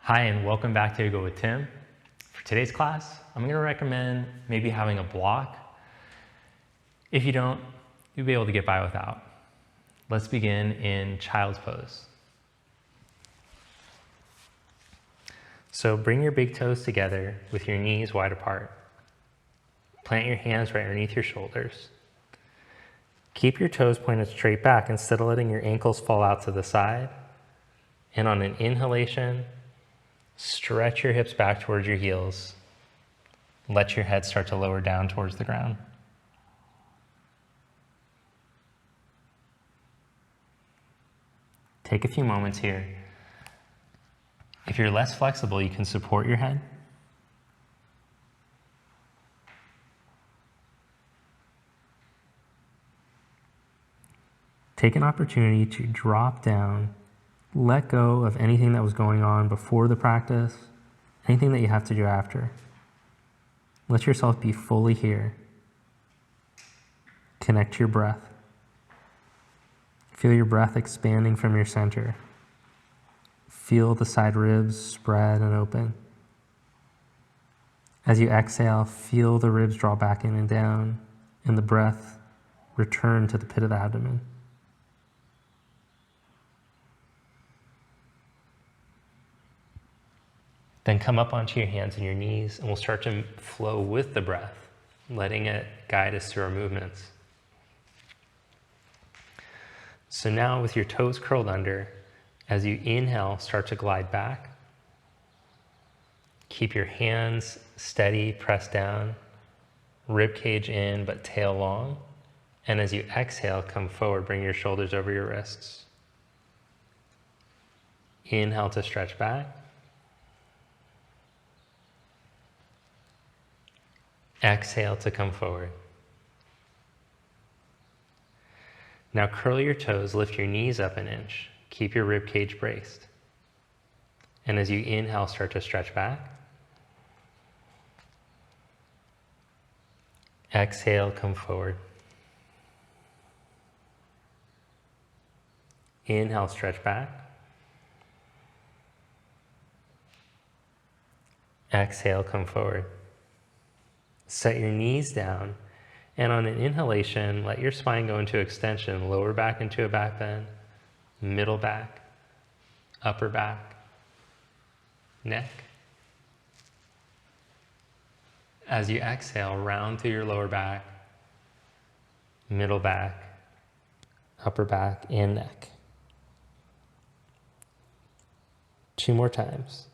Hi, and welcome back to Go with Tim. For today's class, I'm going to recommend maybe having a block. If you don't, you'll be able to get by without. Let's begin in child's pose. So bring your big toes together with your knees wide apart. Plant your hands right underneath your shoulders. Keep your toes pointed straight back instead of letting your ankles fall out to the side. And on an inhalation, stretch your hips back towards your heels. Let your head start to lower down towards the ground. Take a few moments here. If you're less flexible, you can support your head. Take an opportunity to drop down, let go of anything that was going on before the practice, anything that you have to do after. Let yourself be fully here. Connect to your breath. Feel your breath expanding from your center. Feel the side ribs spread and open. As you exhale, feel the ribs draw back in and down, and the breath return to the pit of the abdomen. Then come up onto your hands and your knees, and we'll start to flow with the breath, letting it guide us through our movements. So now with your toes curled under, as you inhale, start to glide back. Keep your hands steady, pressed down, rib cage in, but tail long. And as you exhale, come forward, bring your shoulders over your wrists. Inhale to stretch back. Exhale to come forward. Now curl your toes, lift your knees up an inch. Keep your rib cage braced. And as you inhale, start to stretch back. Exhale, come forward. Inhale, stretch back. Exhale, come forward. Set your knees down, and on an inhalation, let your spine go into extension, lower back into a back bend, middle back, upper back, neck. As you exhale, round through your lower back, middle back, upper back, and neck. 2 more times.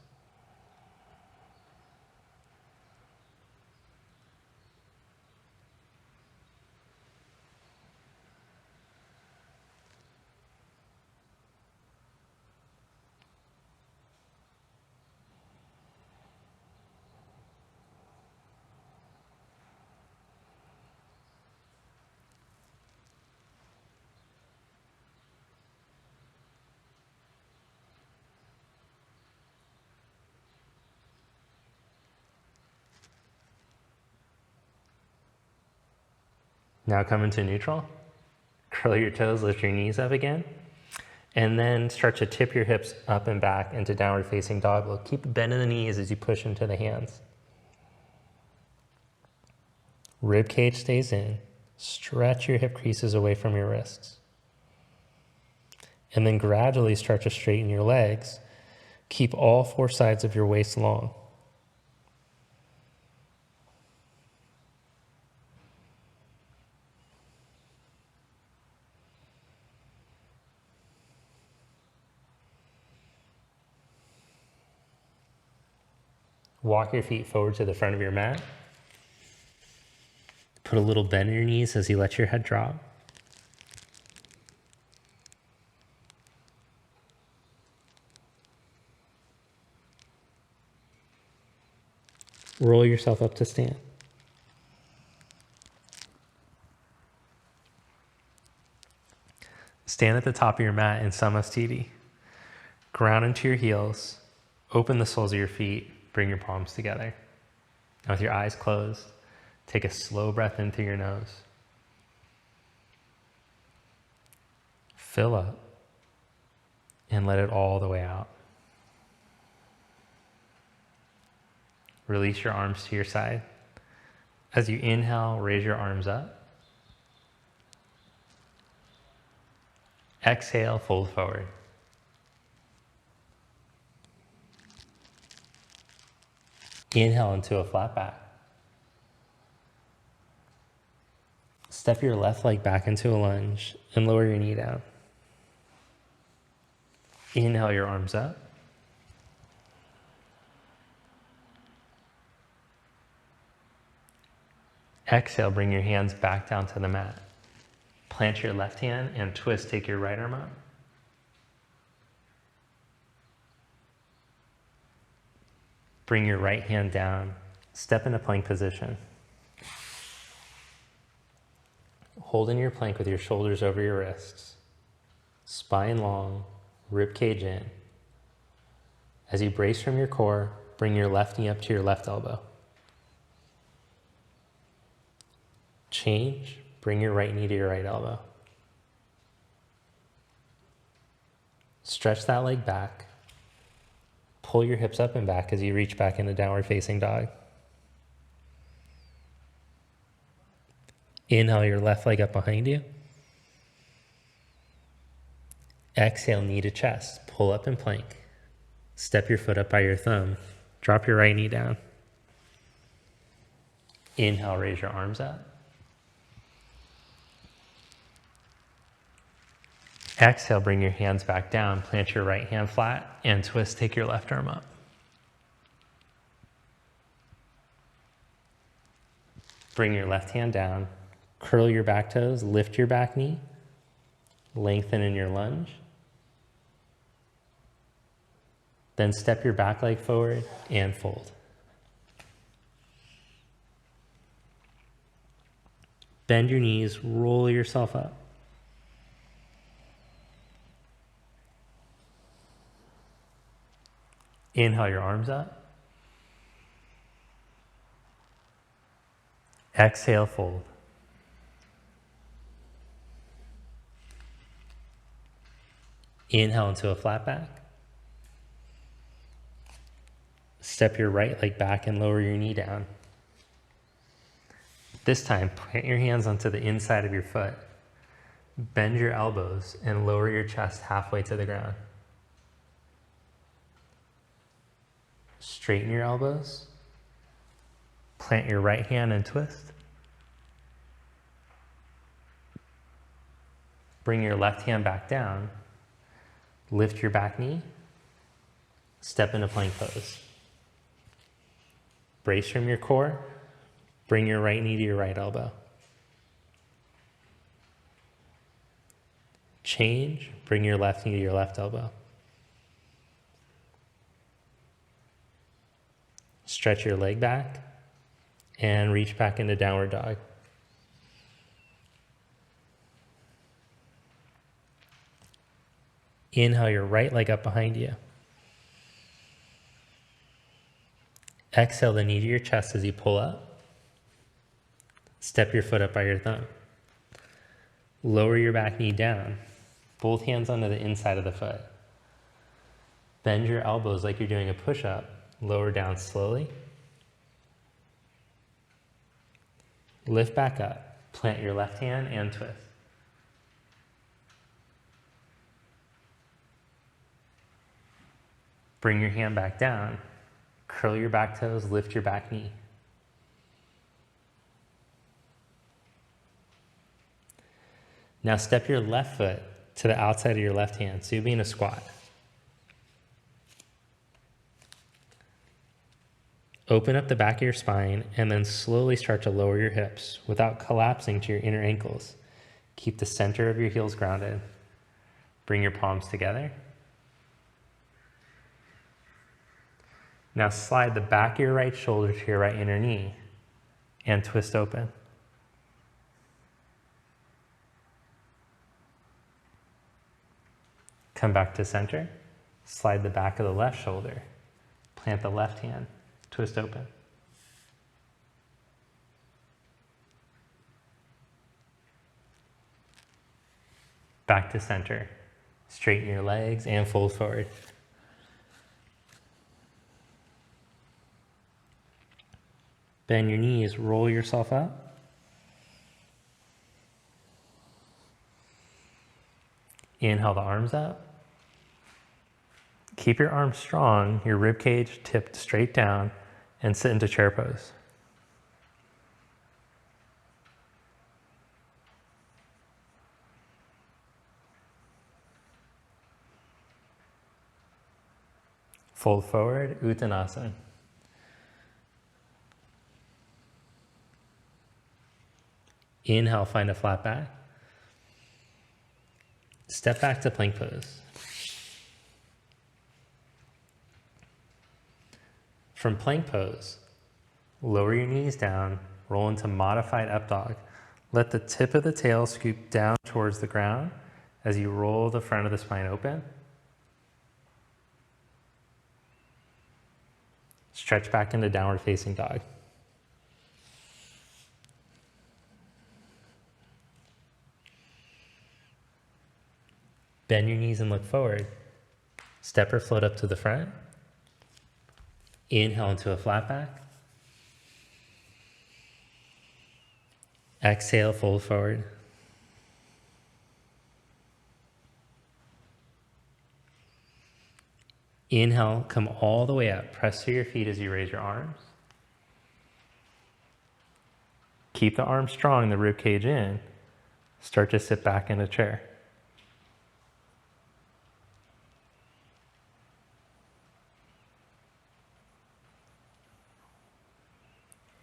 Now come into neutral. Curl your toes, lift your knees up again. And then start to tip your hips up and back into downward facing dog. We'll keep bending the knees as you push into the hands. Rib cage stays in. Stretch your hip creases away from your wrists. And then gradually start to straighten your legs. Keep all 4 sides of your waist long. Walk your feet forward to the front of your mat. Put a little bend in your knees as you let your head drop. Roll yourself up to stand. Stand at the top of your mat in Samastiti. Ground into your heels. Open the soles of your feet. Bring your palms together. Now with your eyes closed, take a slow breath in through your nose. Fill up and let it all the way out. Release your arms to your side. As you inhale, raise your arms up. Exhale, fold forward. Inhale into a flat back. Step your left leg back into a lunge and lower your knee down. Inhale your arms up. Exhale, bring your hands back down to the mat. Plant your left hand and twist, take your right arm up. Bring your right hand down, step into plank position. Hold in your plank with your shoulders over your wrists. Spine long, rib cage in. As you brace from your core, bring your left knee up to your left elbow. Change, bring your right knee to your right elbow. Stretch that leg back. Pull your hips up and back as you reach back into downward facing dog. Inhale your left leg up behind you. Exhale, knee to chest. Pull up in plank. Step your foot up by your thumb. Drop your right knee down. Inhale, raise your arms up. Exhale, bring your hands back down. Plant your right hand flat and twist, take your left arm up. Bring your left hand down. Curl your back toes, lift your back knee. Lengthen in your lunge. Then step your back leg forward and fold. Bend your knees, roll yourself up. Inhale your arms up. Exhale, fold. Inhale into a flat back. Step your right leg back and lower your knee down. This time, plant your hands onto the inside of your foot. Bend your elbows and lower your chest halfway to the ground. Straighten your elbows. Plant your right hand and twist. Bring your left hand back down. Lift your back knee. Step into plank pose. Brace from your core. Bring your right knee to your right elbow. Change. Bring your left knee to your left elbow. Stretch your leg back and reach back into downward dog. Inhale your right leg up behind you. Exhale the knee to your chest as you pull up. Step your foot up by your thumb. Lower your back knee down. Both hands onto the inside of the foot. Bend your elbows like you're doing a push-up. Lower down slowly. Lift back up. Plant your left hand and twist. Bring your hand back down. Curl your back toes, lift your back knee. Now step your left foot to the outside of your left hand, so you'll be in a squat. Open up the back of your spine and then slowly start to lower your hips without collapsing to your inner ankles. Keep the center of your heels grounded. Bring your palms together. Now slide the back of your right shoulder to your right inner knee and twist open. Come back to center. Slide the back of the left shoulder. Plant the left hand. Twist open. Back to center. Straighten your legs and fold forward. Bend your knees, roll yourself up. Inhale the arms up. Keep your arms strong, your rib cage tipped straight down, and sit into chair pose. Fold forward, Uttanasana. Inhale, find a flat back. Step back to plank pose. From plank pose, lower your knees down, roll into modified up dog. Let the tip of the tail scoop down towards the ground as you roll the front of the spine open. Stretch back into downward facing dog. Bend your knees and look forward. Step or float up to the front. Inhale into a flat back. Exhale, fold forward. Inhale, come all the way up. Press through your feet as you raise your arms. Keep the arms strong, the rib cage in. Start to sit back in a chair.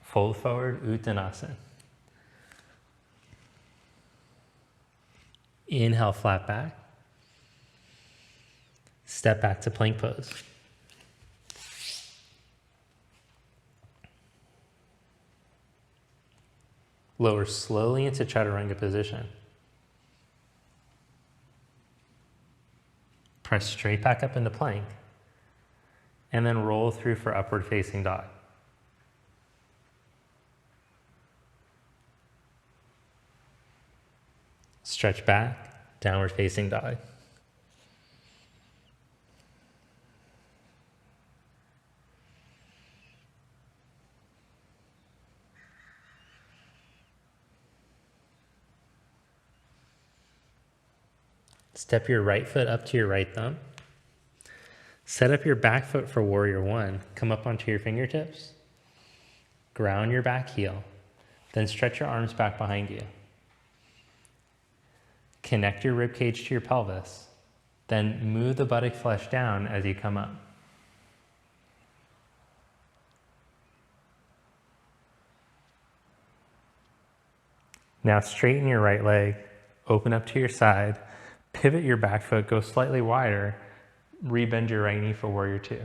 Fold forward, Uttanasana. Inhale, flat back. Step back to plank pose. Lower slowly into chaturanga position. Press straight back up into plank. And then roll through for upward facing dog. Stretch back, downward facing dog. Step your right foot up to your right thumb. Set up your back foot for warrior one. Come up onto your fingertips. Ground your back heel. Then stretch your arms back behind you. Connect your rib cage to your pelvis. Then move the buttock flesh down as you come up. Now straighten your right leg, open up to your side, pivot your back foot, go slightly wider, rebend your right knee for warrior two.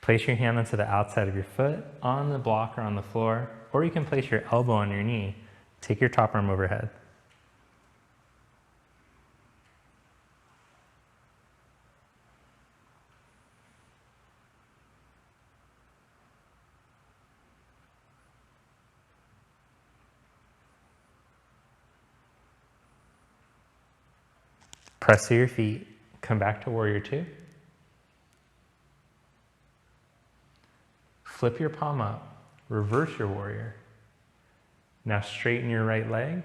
Place your hand onto the outside of your foot, on the block or on the floor, or you can place your elbow on your knee. Take your top arm overhead. Press through your feet, come back to warrior two. Flip your palm up, reverse your warrior. Now straighten your right leg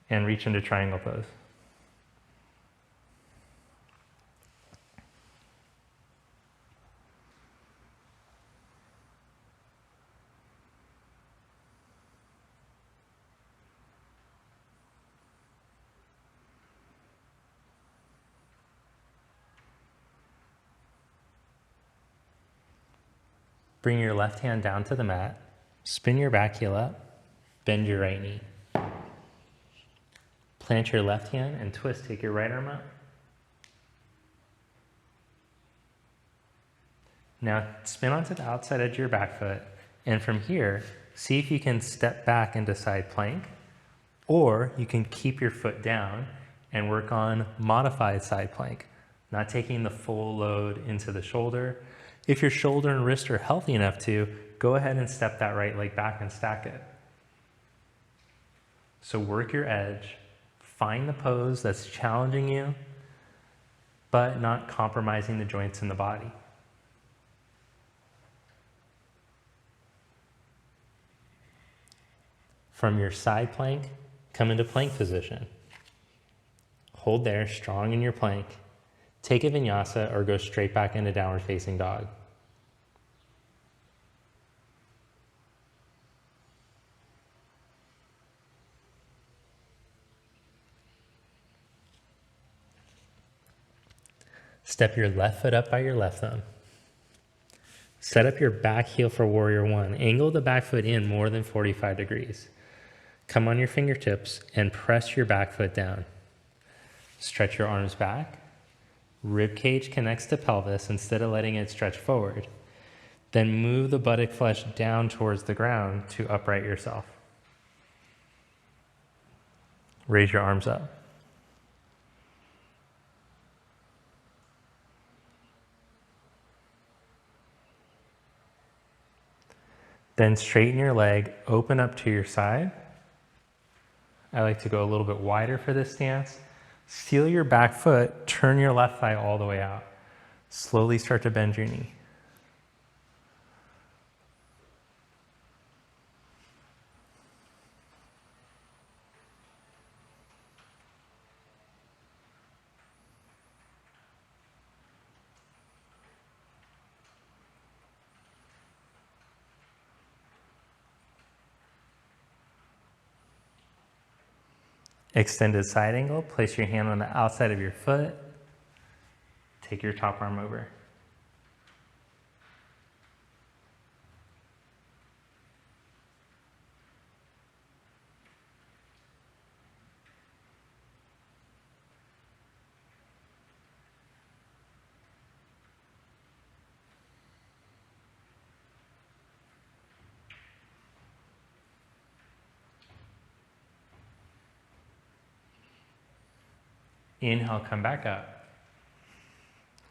and reach into triangle pose. Bring your left hand down to the mat, spin your back heel up, bend your right knee. Plant your left hand and twist, take your right arm up. Now spin onto the outside edge of your back foot, and from here, see if you can step back into side plank, or you can keep your foot down and work on modified side plank, not taking the full load into the shoulder. If your shoulder and wrist are healthy enough to, go ahead and step that right leg back and stack it. So work your edge, find the pose that's challenging you, but not compromising the joints in the body. From your side plank, come into plank position. Hold there, strong in your plank. Take a vinyasa or go straight back into downward facing dog. Step your left foot up by your left thumb. Set up your back heel for warrior one. Angle the back foot in more than 45 degrees. Come on your fingertips and press your back foot down. Stretch your arms back. Rib cage connects to pelvis instead of letting it stretch forward. Then move the buttock flesh down towards the ground to upright yourself. Raise your arms up. Then straighten your leg, open up to your side. I like to go a little bit wider for this stance. Seal your back foot, turn your left thigh all the way out. Slowly start to bend your knee. Extended side angle, place your hand on the outside of your foot. Take your top arm over. Inhale, come back up.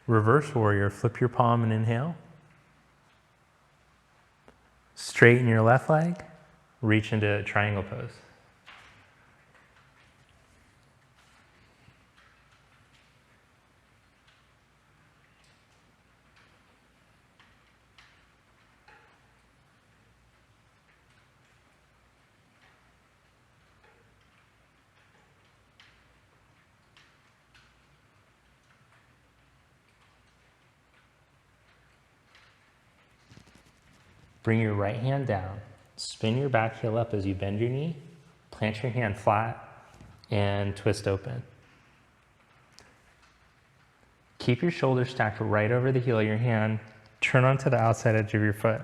Reverse warrior, flip your palm and inhale. Straighten your left leg, reach into triangle pose. Bring your right hand down, spin your back heel up as you bend your knee, plant your hand flat, and twist open. Keep your shoulders stacked right over the heel of your hand, turn onto the outside edge of your foot.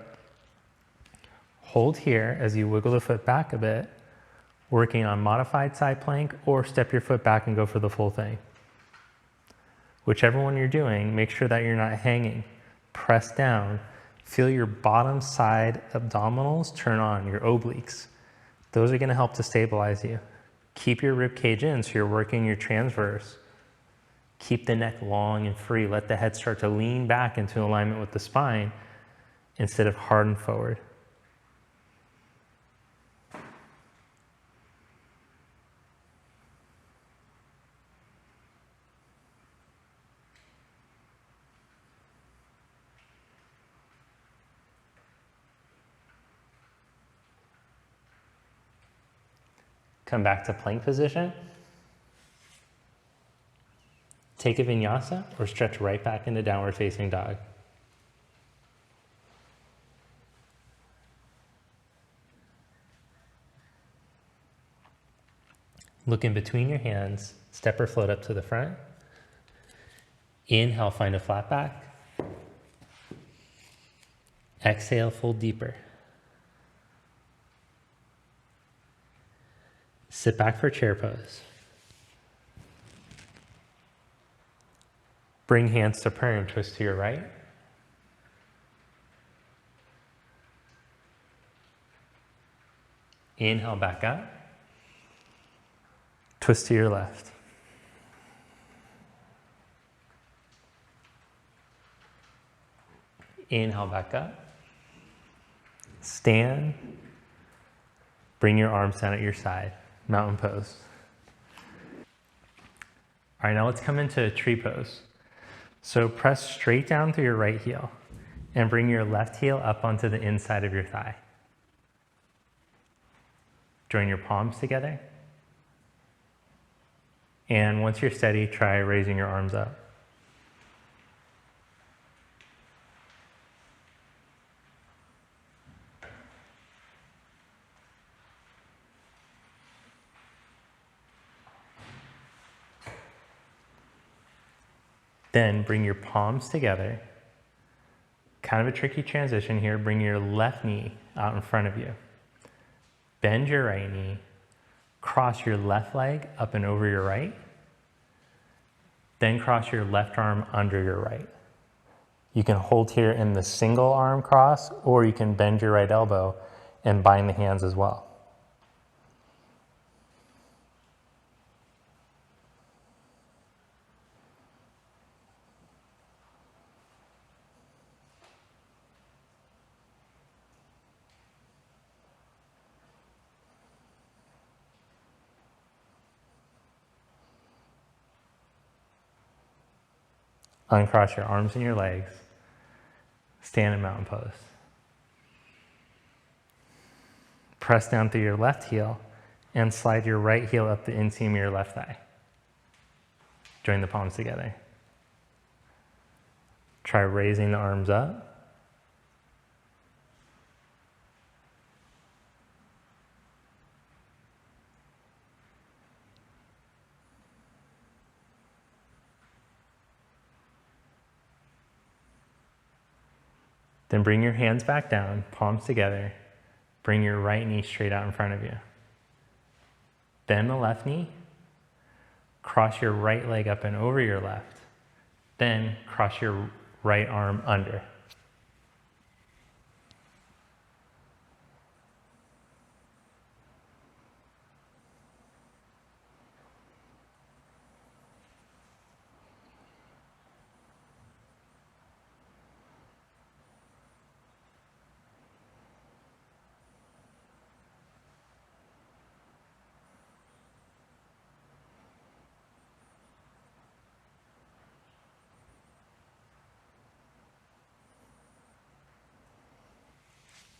Hold here as you wiggle the foot back a bit, working on modified side plank, or step your foot back and go for the full thing. Whichever one you're doing, make sure that you're not hanging. Press down. Feel your bottom side abdominals turn on, your obliques. Those are going to help to stabilize you. Keep your rib cage in so you're working your transverse. Keep the neck long and free. Let the head start to lean back into alignment with the spine instead of harden forward. Come back to plank position. Take a vinyasa or stretch right back into downward facing dog. Look in between your hands, step or float up to the front. Inhale, find a flat back. Exhale, fold deeper. Sit back for chair pose. Bring hands to prayer and twist to your right. Inhale, back up. Twist to your left. Inhale back up. Stand. Bring your arms down at your side. Mountain pose. All right, now let's come into a tree pose. So press straight down through your right heel and bring your left heel up onto the inside of your thigh. Join your palms together. And once you're steady, try raising your arms up. Then bring your palms together. Kind of a tricky transition here. Bring your left knee out in front of you. Bend your right knee. Cross your left leg up and over your right. Then cross your left arm under your right. You can hold here in the single arm cross, or you can bend your right elbow and bind the hands as well. Uncross your arms and your legs. Stand in mountain pose. Press down through your left heel and slide your right heel up the inseam of your left thigh. Join the palms together. Try raising the arms up. Then bring your hands back down, palms together. Bring your right knee straight out in front of you. Bend the left knee. Cross your right leg up and over your left. Then cross your right arm under.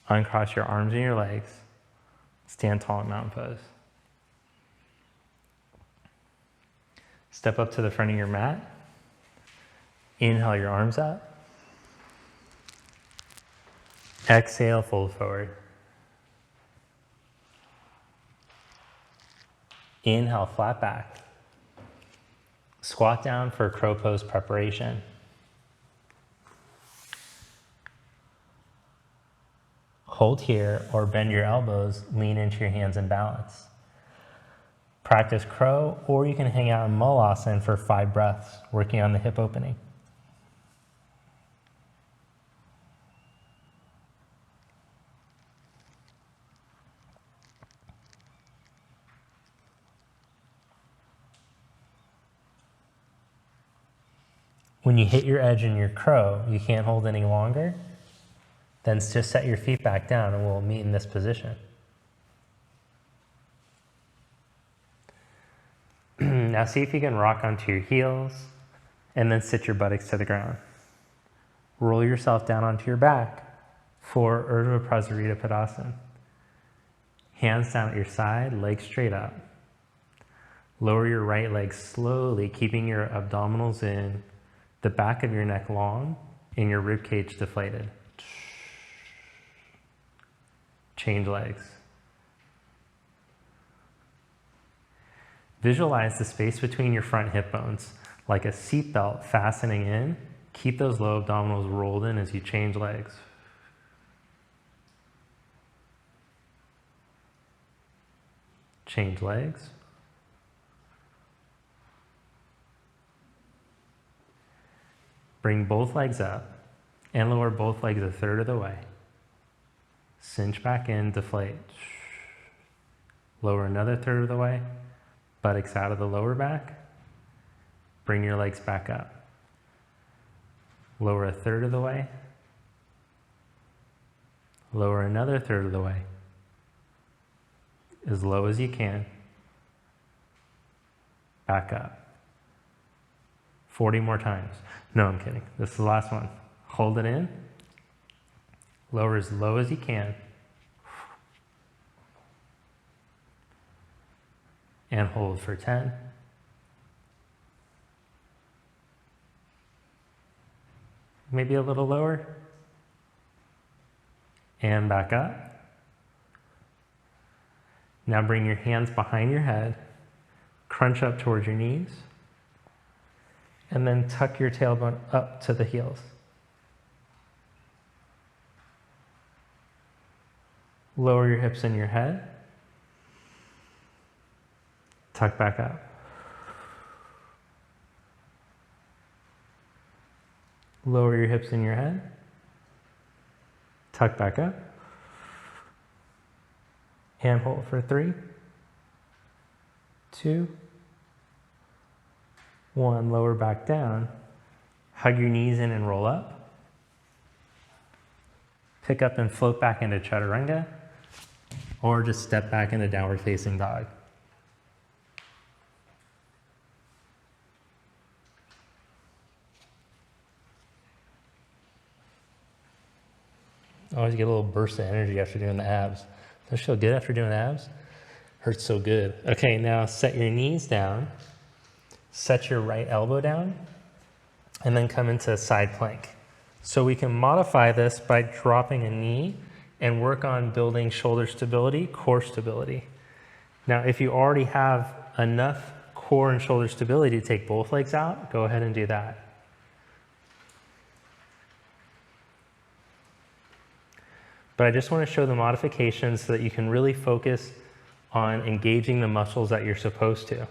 Uncross your arms and your legs. Stand tall in mountain pose. Step up to the front of your mat. Inhale your arms up. Exhale, fold forward. Inhale, flat back. Squat down for crow pose preparation. Hold here or bend your elbows, lean into your hands and balance. Practice crow, or you can hang out in Mulasana for 5 breaths, working on the hip opening. When you hit your edge in your crow, you can't hold any longer, then just set your feet back down and we'll meet in this position. Now see if you can rock onto your heels and then sit your buttocks to the ground. Roll yourself down onto your back for Urdhva Prasarita Padasana. Hands down at your side, legs straight up. Lower your right leg slowly, keeping your abdominals in, the back of your neck long, and your rib cage deflated. Change legs. Visualize the space between your front hip bones like a seatbelt fastening in. Keep those low abdominals rolled in as you change legs. Change legs. Bring both legs up and lower both legs a third of the way. Cinch back in, deflate. Lower another third of the way. Buttocks out of the lower back. Bring your legs back up. Lower a third of the way. Lower another third of the way. As low as you can. Back up. 40 more times. No, I'm kidding. This is the last one. Hold it in. Lower as low as you can. And hold for 10. Maybe a little lower. And back up. Now bring your hands behind your head. Crunch up towards your knees. And then tuck your tailbone up to the heels. Lower your hips in your head. Tuck back up. Lower your hips in your head. Tuck back up. And hold for 3, 2, 1. Lower back down. Hug your knees in and roll up. Pick up and float back into chaturanga. Or just step back into downward facing dog. I always get a little burst of energy after doing the abs. Does it feel good after doing abs? Hurts so good. Okay, now set your knees down. Set your right elbow down. And then come into side plank. So we can modify this by dropping a knee and work on building shoulder stability, core stability. Now, if you already have enough core and shoulder stability to take both legs out, go ahead and do that. But I just want to show the modifications so that you can really focus on engaging the muscles that you're supposed to.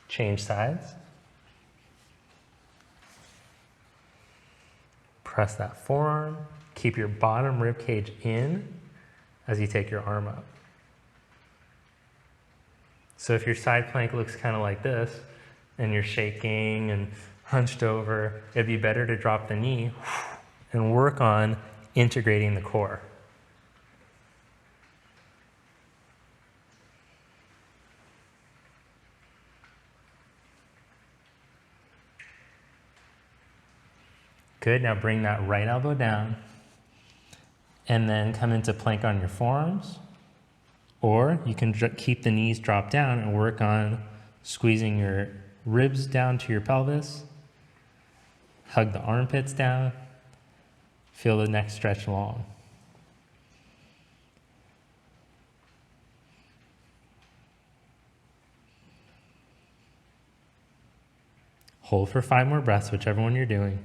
Change sides. Press that forearm. Keep your bottom rib cage in as you take your arm up. So if your side plank looks kind of like this, and you're shaking and hunched over, it'd be better to drop the knee and work on integrating the core. Good, now bring that right elbow down and then come into plank on your forearms, or you can keep the knees dropped down and work on squeezing your ribs down to your pelvis, hug the armpits down, feel the neck stretch long. Hold for 5 more breaths, whichever one you're doing.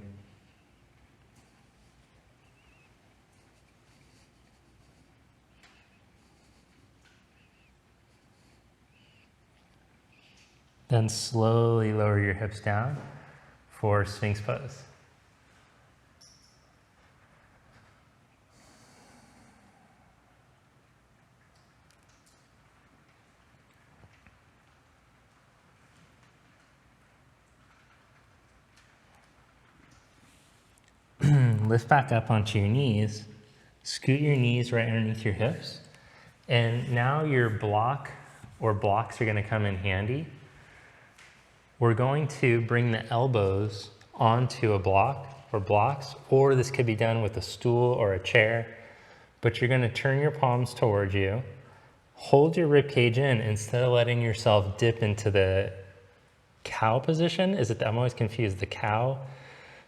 Then slowly lower your hips down for Sphinx pose. Lift back up onto your knees. Scoot your knees right underneath your hips. And now your block or blocks are going to come in handy. We're going to bring the elbows onto a block or blocks, or this could be done with a stool or a chair, but you're going to turn your palms towards you, hold your rib cage in instead of letting yourself dip into the cow position. I'm always confused, the cow,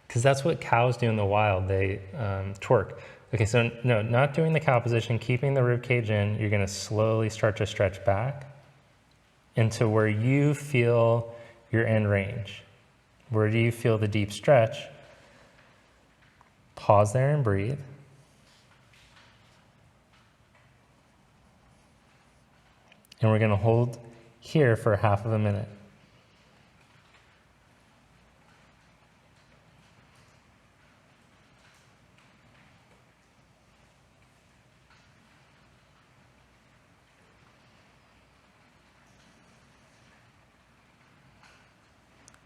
because that's what cows do in the wild, they twerk. Okay, so no, not doing the cow position, keeping the rib cage in, you're going to slowly start to stretch back into where you feel your end range. Where do you feel the deep stretch? Pause there and breathe. And we're going to hold here for half of a minute.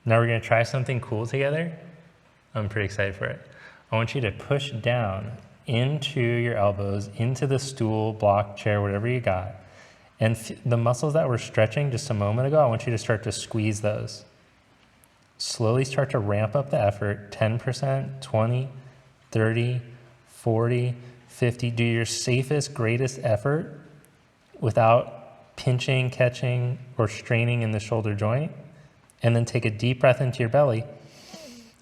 Now we're gonna try something cool together. I'm pretty excited for it. I want you to push down into your elbows, into the stool, block, chair, whatever you got. And the muscles that were stretching just a moment ago, I want you to start to squeeze those. Slowly start to ramp up the effort, 10%, 20, 30, 40, 50. Do your safest, greatest effort without pinching, catching, or straining in the shoulder joint. And then take a deep breath into your belly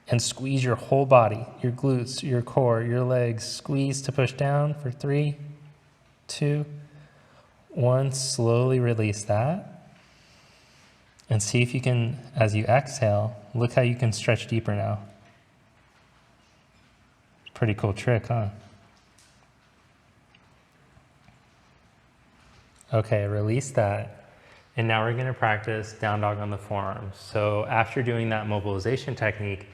and squeeze your whole body, your glutes, your core, your legs. Squeeze to push down for 3, 2, 1. Slowly release that. And see if you can, as you exhale, look how you can stretch deeper now. Pretty cool trick, huh? Okay, release that. And now we're gonna practice down dog on the forearms. So after doing that mobilization technique,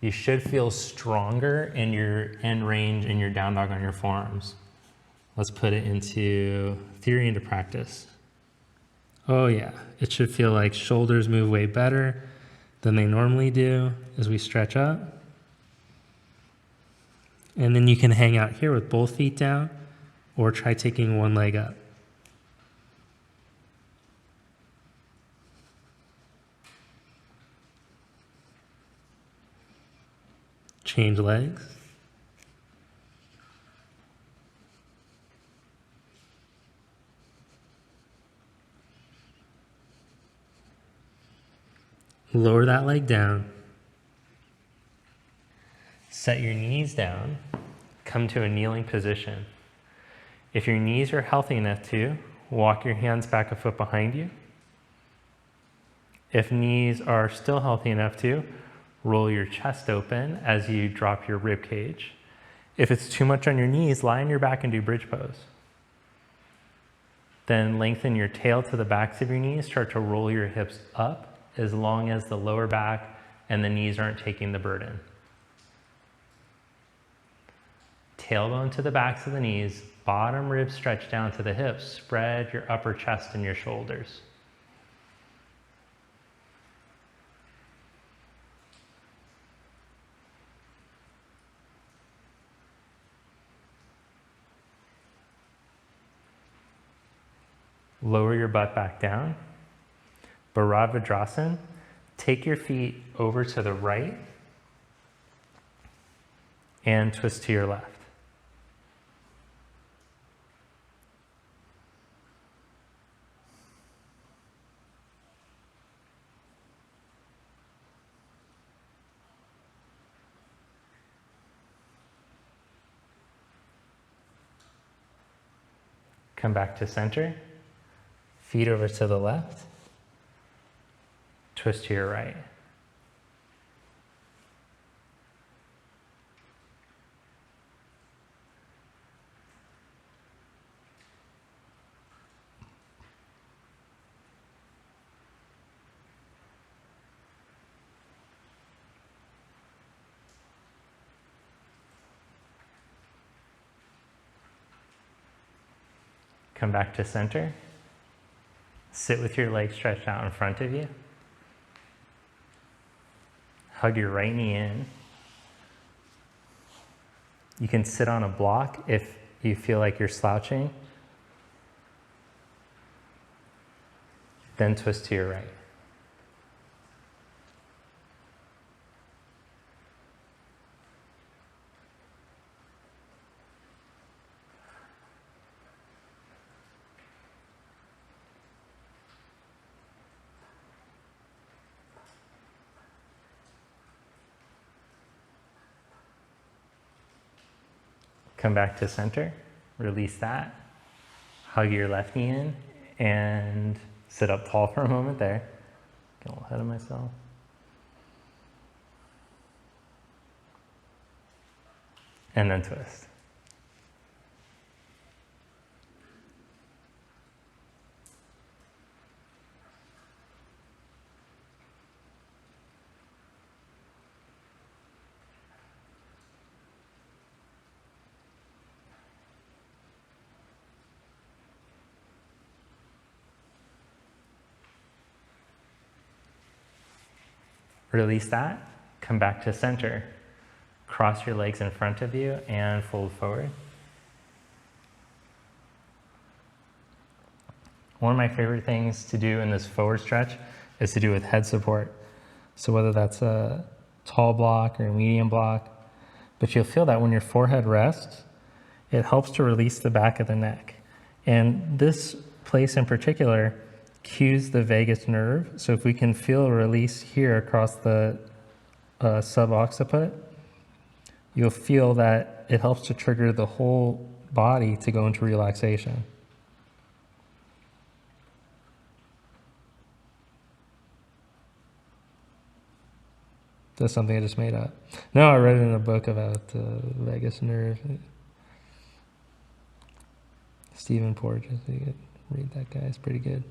you should feel stronger in your end range in your down dog on your forearms. Let's put it into theory into practice. Oh yeah, it should feel like shoulders move way better than they normally do as we stretch up. And then you can hang out here with both feet down or try taking one leg up. Change legs. Lower that leg down. Set your knees down. Come to a kneeling position. If your knees are healthy enough to, walk your hands back a foot behind you. If knees are still healthy enough to, roll your chest open as you drop your rib cage. If it's too much on your knees, lie on your back and do bridge pose. Then lengthen your tail to the backs of your knees. Start to roll your hips up as long as the lower back and the knees aren't taking the burden. Tailbone to the backs of the knees, bottom ribs stretch down to the hips. Spread your upper chest and your shoulders. Lower your butt back down. Bharadvadrasana. Take your feet over to the right and twist to your left. Come back to center. Feet over to the left. Twist to your right. Come back to center. Sit with your legs stretched out in front of you. Hug your right knee in. You can sit on a block if you feel like you're slouching. Then twist to your right. Come back to center, release that, hug your left knee in, and sit up tall for a moment there. Get a little ahead of myself. And then twist. Release that, come back to center. Cross your legs in front of you and fold forward. One of my favorite things to do in this forward stretch is to do with head support. So whether that's a tall block or a medium block, but you'll feel that when your forehead rests, it helps to release the back of the neck. And this place in particular cues the vagus nerve. So if we can feel a release here across the subocciput, you'll feel that it helps to trigger the whole body to go into relaxation. That's something I just made up. No, I read it in a book about vagus nerve. Stephen Porges, you could read that guy, it's pretty good.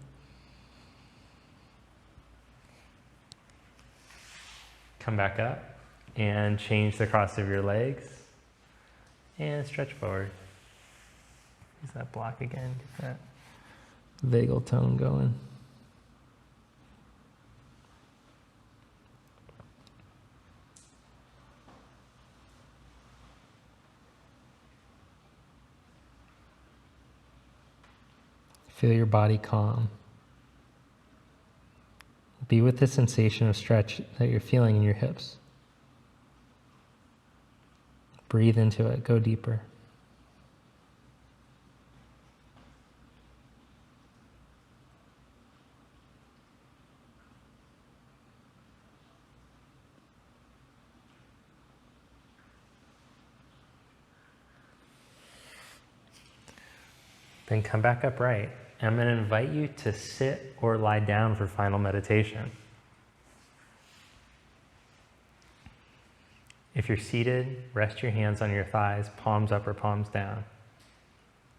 Come back up and change the cross of your legs and stretch forward. Use that block again, get that vagal tone going. Feel your body calm. Be with the sensation of stretch that you're feeling in your hips. Breathe into it, go deeper. Then come back upright. I'm going to invite you to sit or lie down for final meditation. If you're seated, rest your hands on your thighs, palms up or palms down.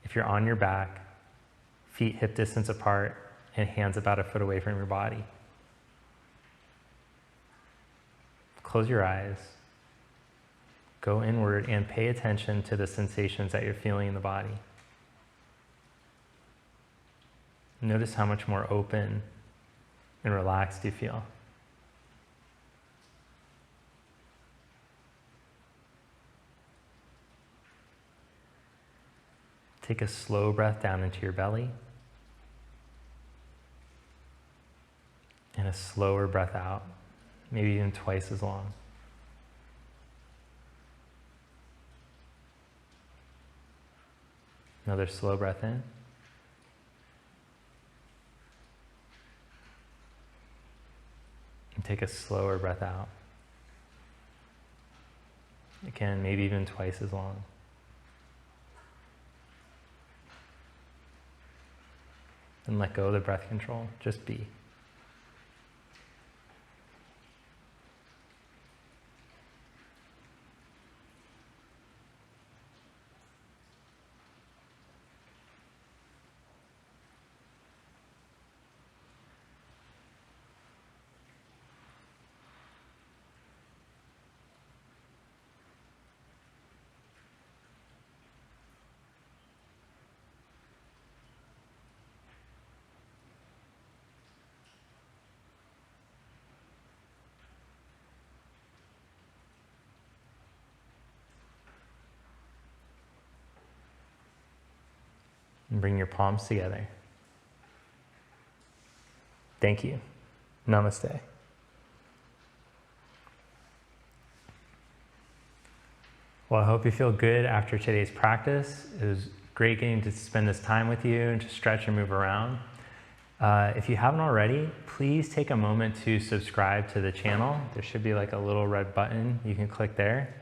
If you're on your back, feet hip distance apart and hands about a foot away from your body. Close your eyes. Go inward and pay attention to the sensations that you're feeling in the body. Notice how much more open and relaxed you feel. Take a slow breath down into your belly and a slower breath out, maybe even twice as long. Another slow breath in. And take a slower breath out. Again, maybe even twice as long. And let go of the breath control. Just be. And bring your palms together. Thank you. Namaste. Well, I hope you feel good after today's practice. It was great getting to spend this time with you and to stretch and move around. If you haven't already, please take a moment to subscribe to the channel. There should be like a little red button you can click there.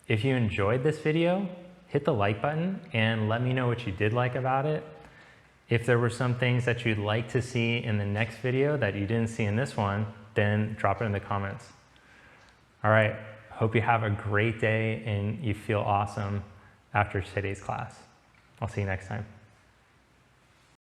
If you enjoyed this video, hit the like button and let me know what you did like about it. If there were some things that you'd like to see in the next video that you didn't see in this one, then drop it in the comments. All right, hope you have a great day and you feel awesome after today's class. I'll see you next time.